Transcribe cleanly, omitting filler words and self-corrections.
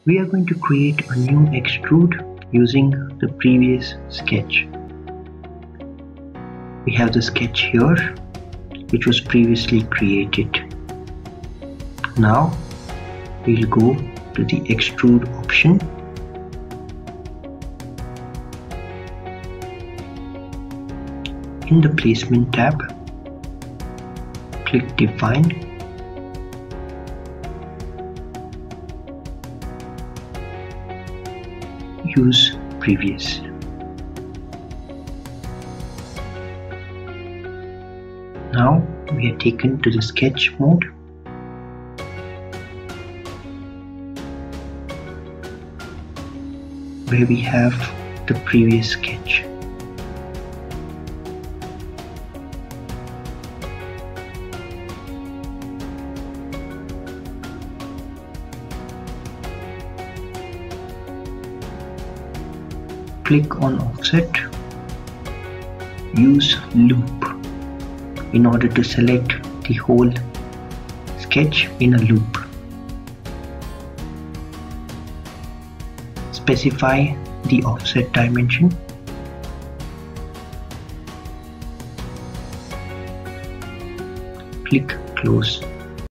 We are going to create a new extrude using the previous sketch. We have the sketch here, which was previously created. Now we'll go to the extrude option. In the placement tab, click define. Use previous. Now we are taken to the sketch mode. Where we have the previous sketch. Click on offset. Use loop in order to select the whole sketch in a loop. Specify the offset dimension. Click close.